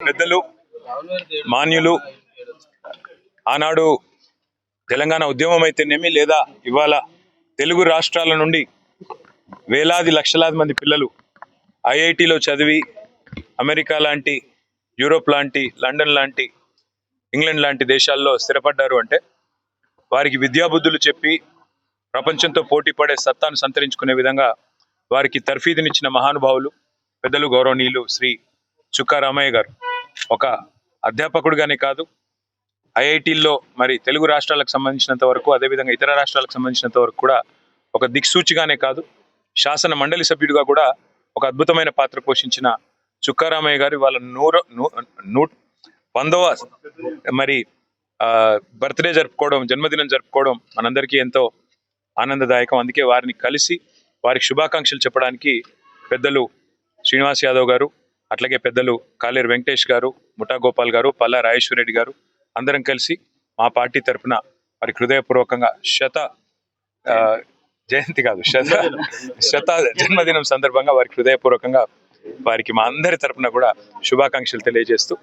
పెద్దలు మాన్యులు ఆనాడు తెలంగాణ ఉద్యమం అయితేనేమి లేదా ఇవాళ తెలుగు రాష్ట్రాల నుండి వేలాది లక్షలాది మంది పిల్లలు ఐఐటిలో చదివి అమెరికా లాంటి యూరోప్ లాంటి లండన్ లాంటి ఇంగ్లాండ్ లాంటి దేశాల్లో స్థిరపడ్డారు అంటే వారికి విద్యాబుద్ధులు చెప్పి ప్రపంచంతో పోటీ పడే సత్తాను సంతరించుకునే విధంగా వారికి తర్ఫీదునిచ్చిన మహానుభావులు పెద్దలు గౌరవనీయులు శ్రీ చుక్కా రామయ్య గారు. ఒక అధ్యాపకుడిగానే కాదు, ఐఐటీల్లో మరి తెలుగు రాష్ట్రాలకు సంబంధించినంత వరకు, అదేవిధంగా ఇతర రాష్ట్రాలకు సంబంధించినంత వరకు కూడా ఒక దిక్సూచిగానే కాదు, శాసన మండలి సభ్యుడిగా కూడా ఒక అద్భుతమైన పాత్ర పోషించిన చుక్కా రామయ్య గారు వాళ్ళ 100వ మరి బర్త్డే జరుపుకోవడం, జన్మదినం జరుపుకోవడం మనందరికీ ఎంతో ఆనందదాయకం. అందుకే వారిని కలిసి వారికి శుభాకాంక్షలు చెప్పడానికి పెద్దలు శ్రీనివాస్ యాదవ్ గారు, అట్లాగే పెద్దలు కాలేరు వెంకటేష్ గారు, ముఠా గోపాల్ గారు, పల్లా రాజేశ్వర రెడ్డి గారు అందరం కలిసి మా పార్టీ తరఫున వారికి హృదయపూర్వకంగా శత జన్మదినం సందర్భంగా వారికి హృదయపూర్వకంగా వారికి మా అందరి తరఫున కూడా శుభాకాంక్షలు తెలియజేస్తూ